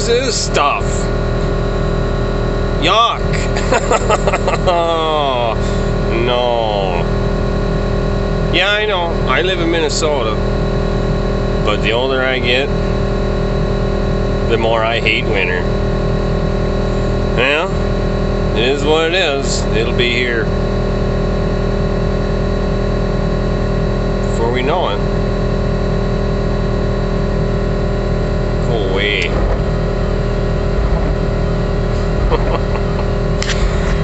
this stuff? Yuck. No. Yeah, I know. I live in Minnesota. But the older I get, the more I hate winter. Well, it is what it is. It'll be here before we know it. Go away.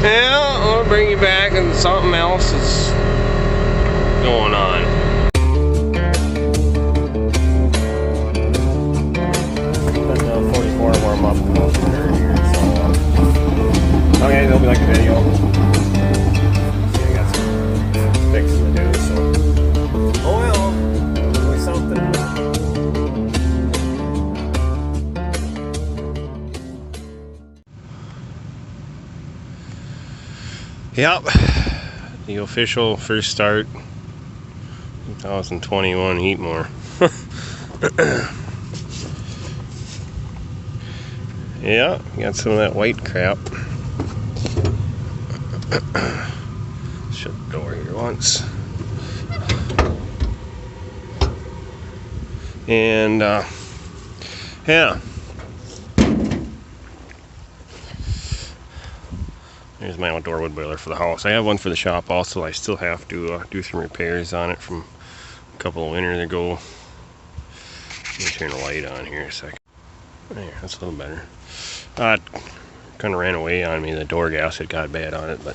Yeah, I'll bring you back and something else is going on. Let the 44 warm up here, so okay, they'll be like a video. See, I got some fixes to do, so oh well, only something. Yep, the official first start 2021 Heatmor. Yeah, got some of that white crap. Shut the door here once. And yeah. Here's my outdoor wood boiler for the house. I have one for the shop also. I still have to do some repairs on it from a couple of winters ago. Let me turn the light on here a second. There, that's a little better. It kind of ran away on me. The door gasket got bad on it, but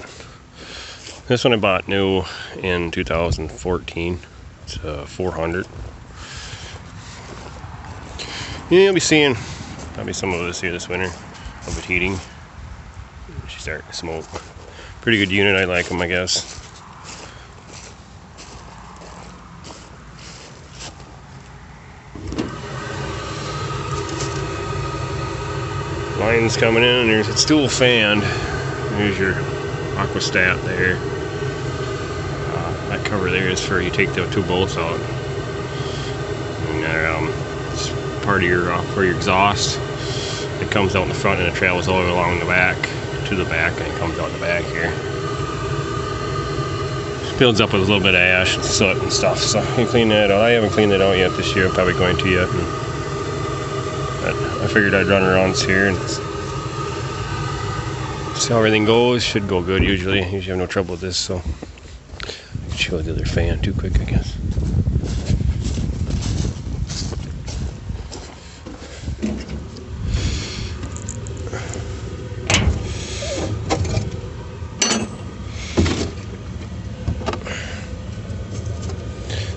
this one I bought new in 2014. It's 400. Yeah, you'll be seeing probably some of this here this winter of it heating. She's starting to smoke. Pretty good unit. I like them, I guess. Line's coming in, and it's dual fanned. There's your aquastat there. That cover there is for you take the two bolts out. And it's part of your for your exhaust. It comes out in the front and it travels all the way along the back to the back, and it comes out the back here. Builds up with a little bit of ash and soot and stuff, so you clean that out. I haven't cleaned it out yet this year. I'm probably going to yet. But I figured I'd run around here and see how everything goes. Should go good usually. Usually have no trouble with this, so I can show the other fan too quick, I guess.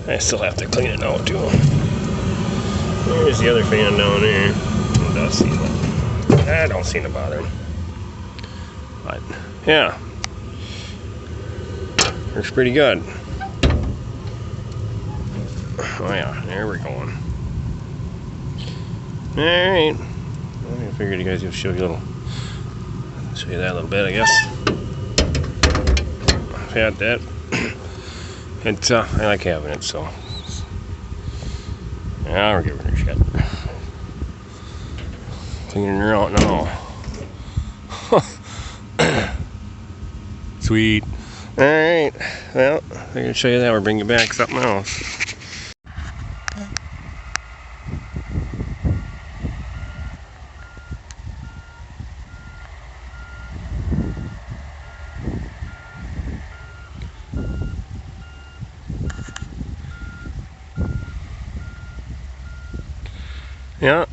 I still have to clean it out too. There's the other fan down there. Dusty, but I don't seem to bother him. But yeah, works pretty good. Oh yeah, there we're going. All right. I figured you guys would show you that a little bit, I guess. I've had that. I like having it, so yeah, we're giving her shit. Cleaning her out now. Sweet. Alright, well, I'm going to show you that. We'll bring you back something else. Yeah,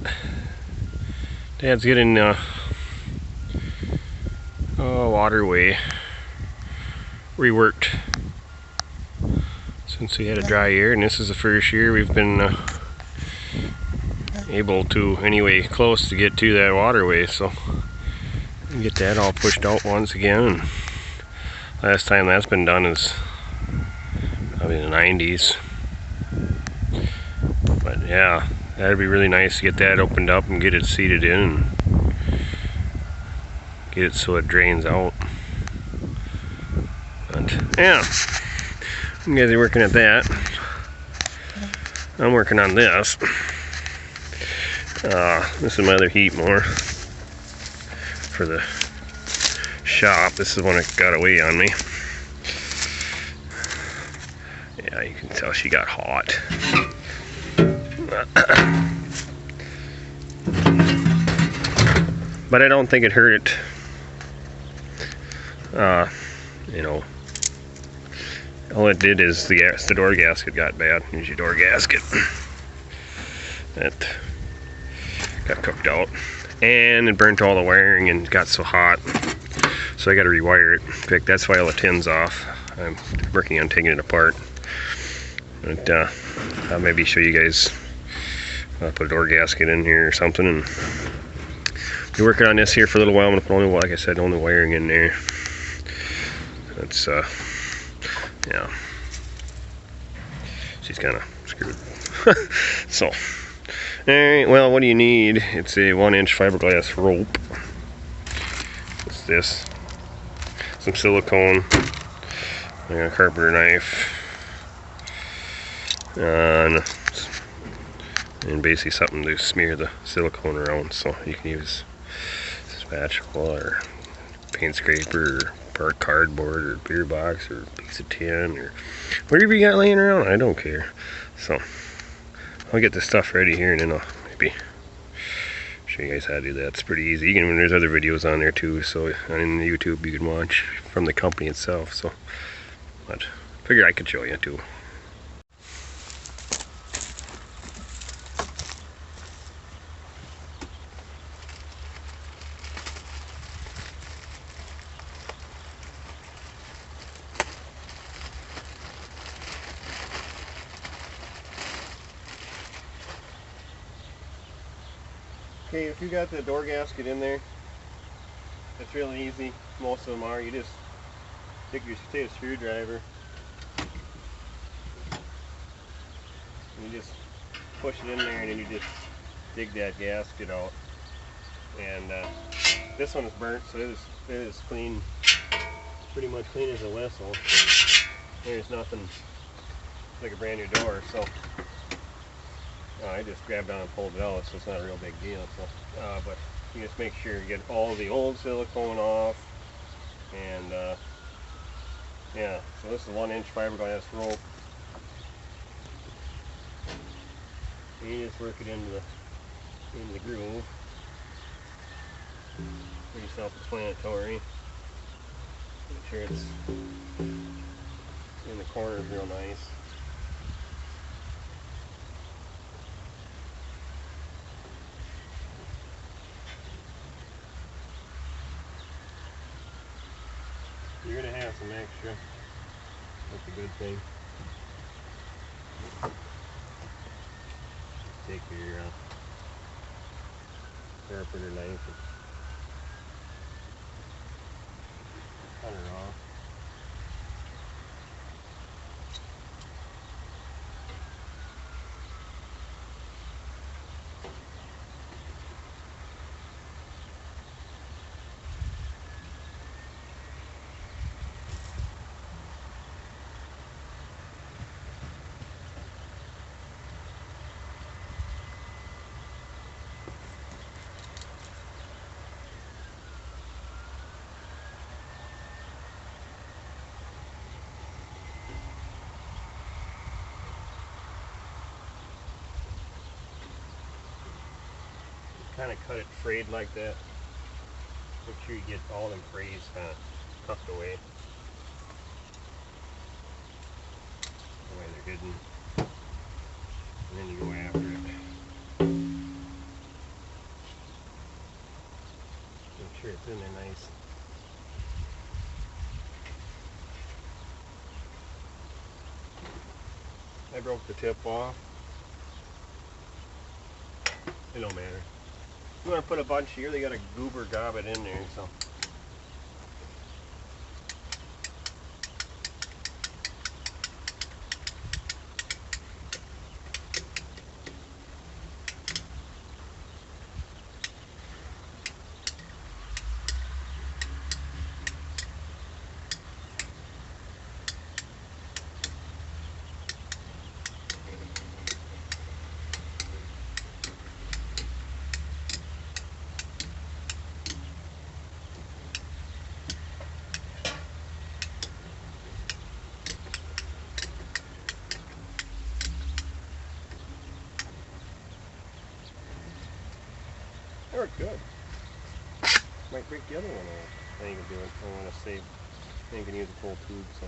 Dad's getting waterway reworked since we had a dry year, and this is the first year we've been able to anyway close to get to that waterway, so get that all pushed out once again. And last time that's been done is probably in the 90s, but yeah, that'd be really nice to get that opened up and get it seated in and get it so it drains out. But yeah, you guys are working at that. I'm working on this. This is my other Heatmor for the shop. This is one that got away on me. Yeah, you can tell she got hot. But I don't think it hurt it. You know, all it did is the door gasket got bad. Here's your door gasket. That got cooked out. And it burnt all the wiring and got so hot. So I got to rewire it. In fact, that's why all the tin's off. I'm working on taking it apart. But I'll maybe show you guys. I'll put a door gasket in here or something and be working on this here for a little while. I'm gonna put only, like I said, only wiring in there. That's yeah. She's kind of screwed. So, alright, well, what do you need? It's a 1-inch fiberglass rope. What's this? Some silicone, a carpenter knife, and basically something to smear the silicone around. So you can use spatula or paint scraper or cardboard or beer box or piece of tin or whatever you got laying around. I don't care. So I'll get the stuff ready here and then I'll maybe show you guys how to do that. It's pretty easy. There's other videos on there too, so on YouTube you can watch from the company itself. So, but I figured I could show you too. Okay, if you got the door gasket in there, it's really easy. Most of them are. You just take a screwdriver and you just push it in there, and then you just dig that gasket out. And this one is burnt, so it is clean, pretty much clean as a whistle. There's nothing like a brand new door, so I just grabbed on and pulled it out, so it's not a real big deal. So, but you just make sure you get all the old silicone off, and yeah. So this is a 1-inch fiberglass rope. And you just work it into the groove. Pretty self-explanatory. Make sure it's in the corners real nice. You're going to have some extra. That's a good thing. Take your carpenter knife and cut her off. Kind of cut it frayed like that. Make sure you get all them frays kind of tucked away. The way they're hidden. And then you go after it. Make sure it's in there nice. I broke the tip off. It don't matter. You want to put a bunch here, they got a goober gob it in there, so. worked good. Might break the other one off. I ain't gonna do it. I want to save. I ain't gonna use the full tube, so.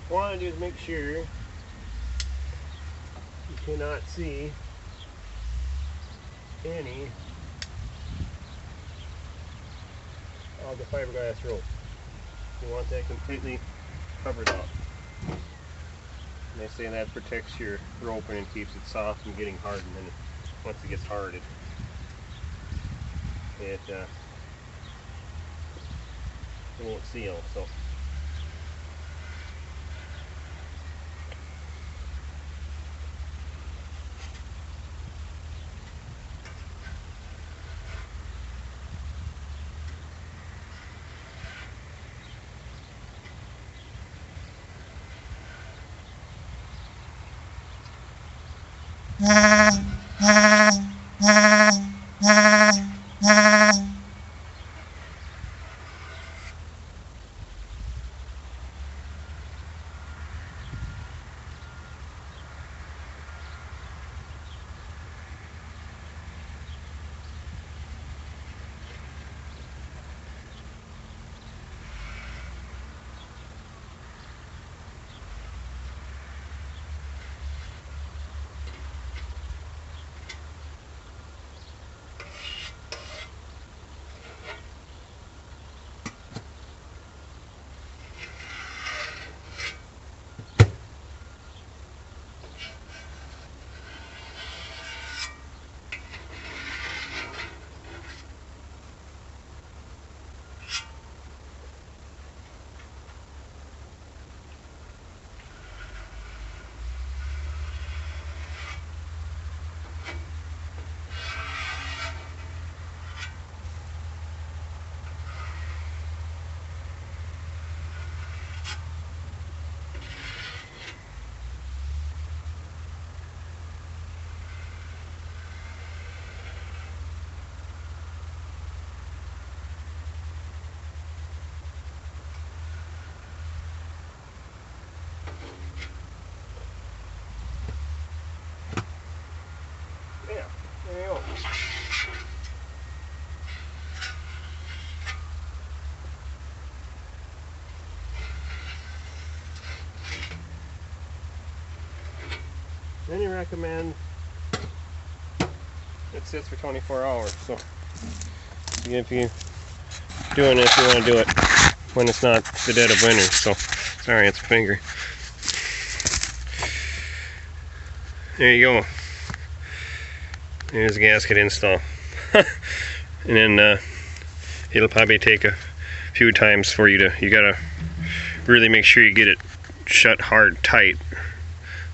What I want to do is make sure you cannot see any of the fiberglass rope. You want that completely covered up. And they say that protects your rope and keeps it soft from getting hardened. And once it gets hard, it won't seal. So. Yeah, there you go. Then you recommend it sits for 24 hours. So if you're doing it, you want to do it when it's not the dead of winter. So sorry, it's a finger. There you go. There's a gasket install. And then it'll probably take a few times for you to, you gotta really make sure you get it shut hard tight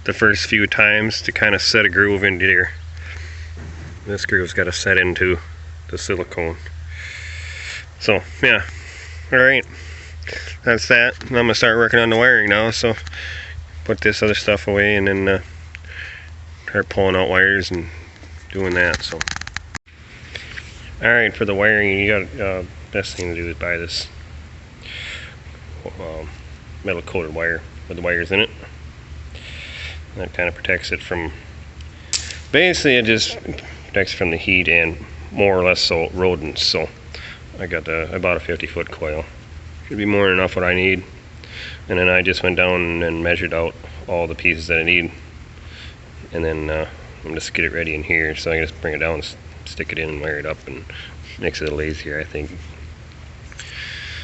the first few times to kind of set a groove into there. This groove's got to set into the silicone. So yeah, alright, that's that. I'm gonna start working on the wiring now, so put this other stuff away and then start pulling out wires and doing that. So alright, for the wiring, you got best thing to do is buy this metal coated wire with the wires in it. That kind of protects it from, basically it just protects from the heat and more or less so rodents. So I got I bought a 50-foot coil. Should be more than enough what I need. and then I just went down and measured out all the pieces that I need, and then I'm just get it ready in here, so I can just bring it down, stick it in and wire it up, and makes it a little easier, I think.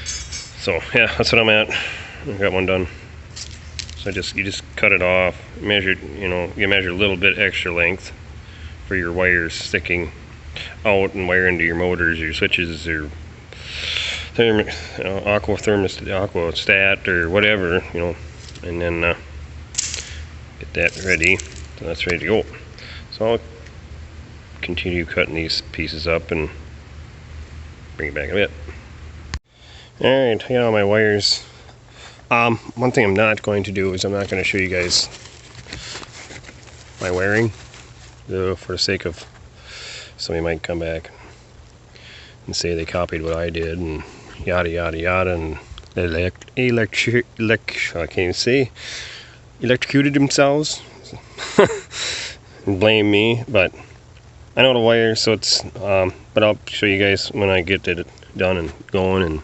So yeah, that's what I'm at. I got one done. So you just cut it off, measure, you measure a little bit extra length for your wires sticking out and wire into your motors, your switches, your aqua stat or whatever, and then get that ready. So that's ready to go. So I'll continue cutting these pieces up and bring it back a bit. Alright, I got all my wires. One thing I'm not going to do is I'm not going to show you guys my wiring, for the sake of somebody might come back and say they copied what I did and yada yada yada, and I can't even say, electrocuted themselves and blame me. But I know the wire, so it's but I'll show you guys when I get it done and going and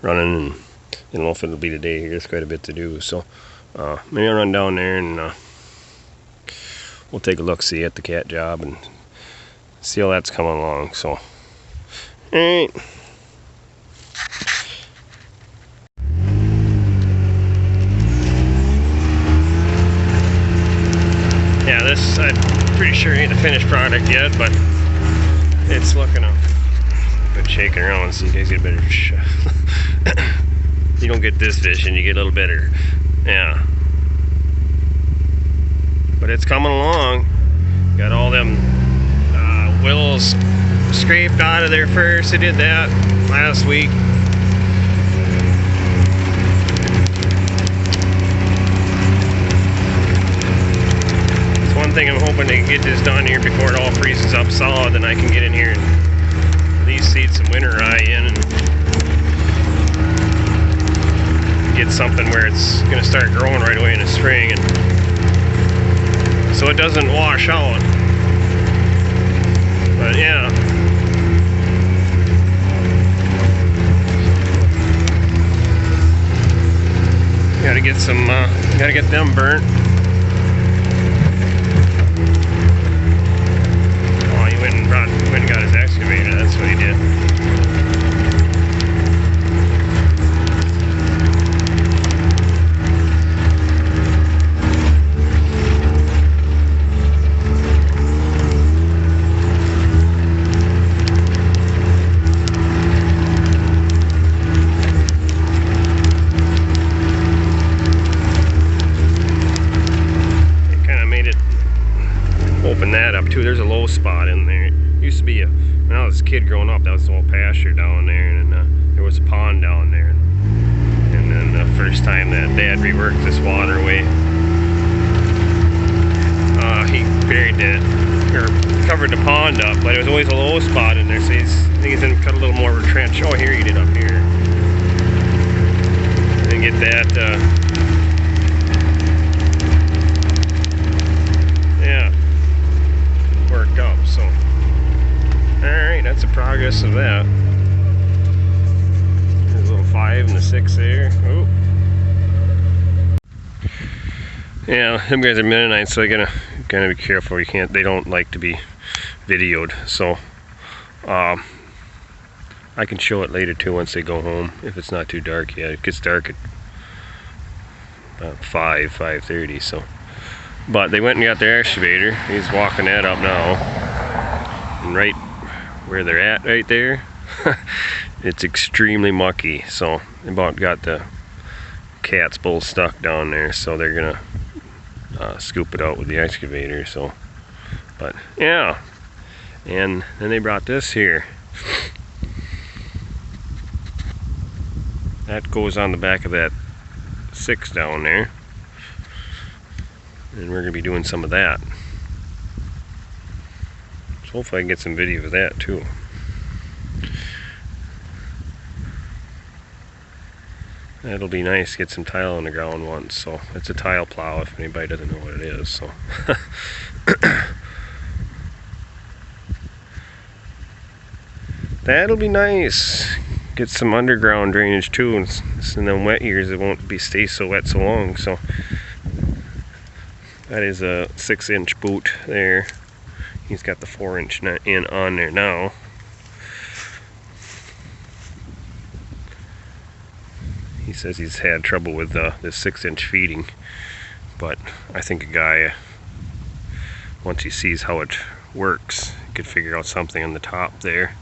running, and I don't know if it'll be today. There's quite a bit to do, so maybe I'll run down there and we'll take a look, see at the cat job and see how that's coming along. So alright. Yeah, this, I'm pretty sure ain't the finished product yet, but it's looking up. Been shaking around so you guys get a better shot. You don't get this vision, you get a little better. Yeah. But it's coming along. Got all them willows scraped out of there first. I did that last week. It's one thing I'm hoping to get this done here before it all freezes up solid, and I can get in here and at least seed some winter rye in and get something where it's going to start growing right away in the spring, and so it doesn't wash out. But yeah, gotta get some, gotta get them burnt. Oh, he went and got his excavator. That's what he did. Open that up too. There's a low spot in there. It used to be when I was a kid growing up, that was the old pasture down there, and there was a pond down there. And then the first time that Dad reworked this waterway, he buried that, or covered the pond up, but it was always a low spot in there, so I think he's gonna cut a little more of a trench. Oh, here he did up here. And get that, yeah, worked up. So alright, that's the progress of that. There's a little 5 and a 6 there. Oh, yeah, them guys are Mennonites, so I gotta be careful. You can't, they don't like to be videoed, so I can show it later too once they go home, if it's not too dark yet. It gets dark at about 5:30, so. But they went and got their excavator. He's walking that up now. And right where they're at right there, it's extremely mucky. So they about got the cats both stuck down there. So they're gonna scoop it out with the excavator. So, but yeah. And then they brought this here. That goes on the back of that 6 down there. And we're going to be doing some of that. So hopefully I can get some video of that too. That'll be nice to get some tile on the ground once. So it's a tile plow if anybody doesn't know what it is. So that'll be nice. get some underground drainage too, and in them wet years it won't stay so wet so long. So that is a 6-inch boot there. He's got the 4-inch in on there now. He says he's had trouble with this 6-inch feeding, but I think a guy, once he sees how it works, could figure out something on the top there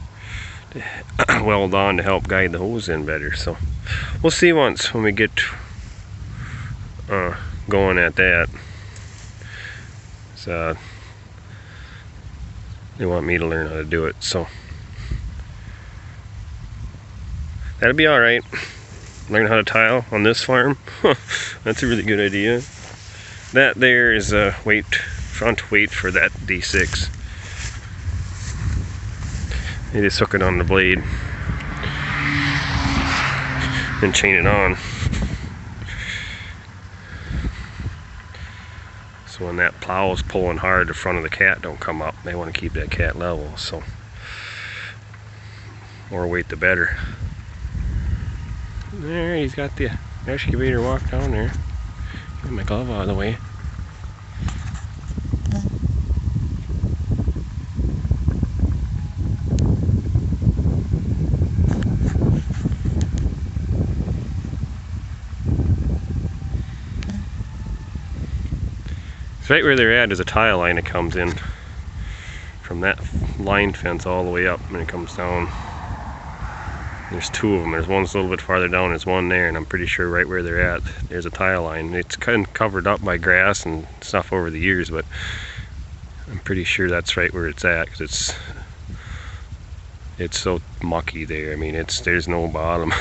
to weld on to help guide the hose in better. So we'll see when we get going at that. So they want me to learn how to do it, so that'll be all right. Learn how to tile on this farm. That's a really good idea. That there is a front weight for that D6. You just hook it on the blade and chain it on. So when that plow is pulling hard, the front of the cat don't come up. They want to keep that cat level, so more weight the better. There, he's got the excavator walk down there. Get my glove out of the way. Right where they're at is a tile line that comes in from that line fence all the way up, and it comes down. There's two of them. There's one that's a little bit farther down, there's one there, and I'm pretty sure right where they're at, there's a tile line. It's kind of covered up by grass and stuff over the years, but I'm pretty sure that's right where it's at, because it's so mucky there. I mean, there's no bottom.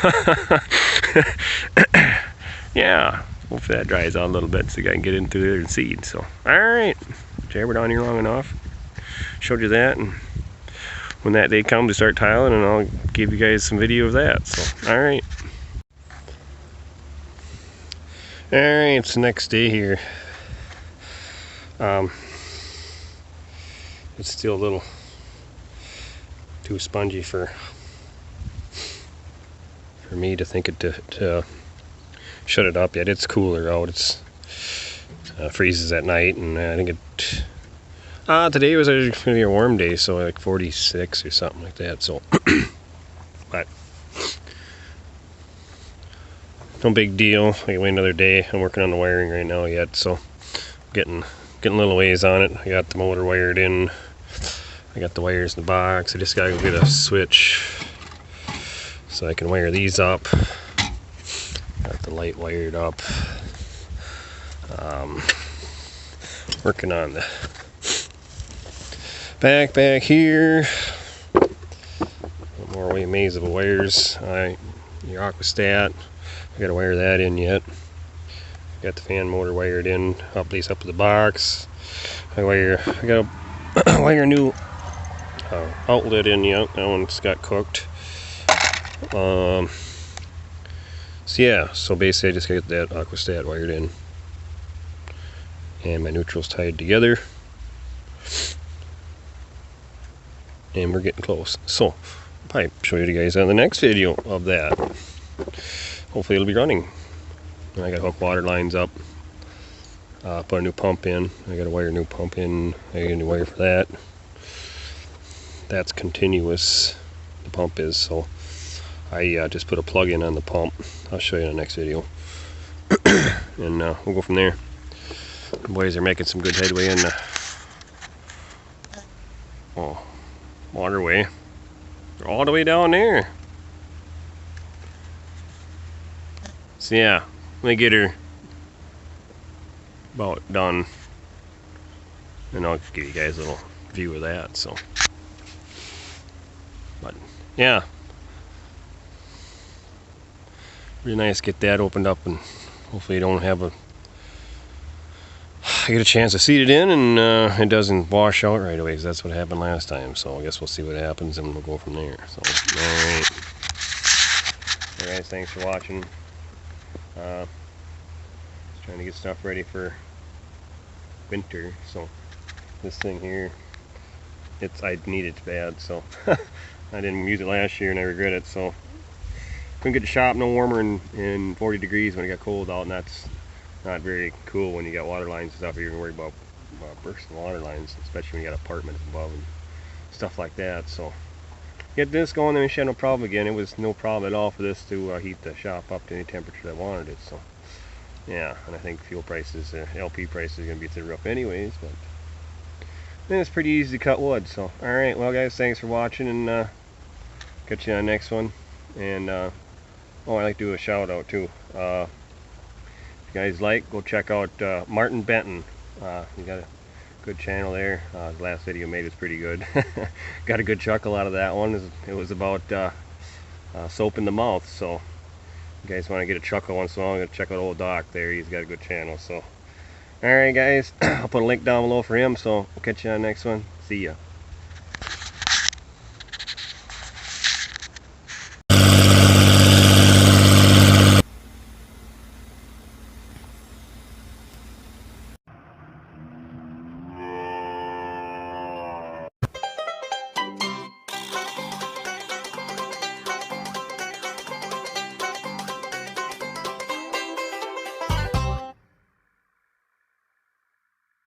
Yeah. Hopefully that dries out a little bit so I can get into there and seed. So, alright. Jabbered on here long enough. Showed you that, and when that day comes to start tiling, and I'll give you guys some video of that. So, alright. Alright, it's the next day here. It's still a little too spongy for me to think it to shut it up yet. It's cooler out. It's freezes at night, and I think today was going to be a warm day, so like 46 or something like that. So, but no big deal. I can wait another day. I'm working on the wiring right now yet, so getting a little ways on it. I got the motor wired in. I got the wires in the box. I just gotta go get a switch so I can wire these up. Got the light wired up. Working on the back here. More way maze of wires. Your aquastat. I gotta wire that in yet. Got the fan motor wired in. Up these up to the box. I gotta wire a new outlet in yet. That one's got cooked. So yeah, so basically I just got that aquastat wired in, and my neutral's tied together, and we're getting close. So I'll probably show you guys on the next video of that. Hopefully it'll be running. And I got hook water lines up, put a new pump in. I got to wire a new pump in. I got a new wire for that. That's continuous, the pump is, so I just put a plug in on the pump. I'll show you in the next video. And we'll go from there. The boys are making some good headway in the waterway. They're all the way down there. So yeah, let me get her about done, and I'll give you guys a little view of that. So, but yeah, really nice to get that opened up, and hopefully you don't have I get a chance to seed it in, and it doesn't wash out right away, because that's what happened last time. So I guess we'll see what happens, and we'll go from there. So, alright. Hey guys, thanks for watching. Just trying to get stuff ready for winter. So this thing here, I need it bad, so I didn't use it last year and I regret it. So couldn't get the shop no warmer in 40 degrees when it got cold out, and that's not very cool when you got water lines and stuff. You're gonna worry about bursting water lines, especially when you got apartments above and stuff like that. So get this going, then we should have no problem again. It was no problem at all for this to heat the shop up to any temperature that wanted it. So yeah, and I think fuel prices, LP prices, are gonna be through the roof anyways. But then it's pretty easy to cut wood. So all right, well guys, thanks for watching, and catch you on the next one. And oh, I'd like to do a shout out too. If you guys like, go check out Martin Benton. You got a good channel there. The last video made was pretty good. Got a good chuckle out of that one. It was about soap in the mouth. So if you guys want to get a chuckle once in a while, check out old Doc there. He's got a good channel. So alright guys, I'll put a link down below for him. So we'll catch you on the next one. See ya.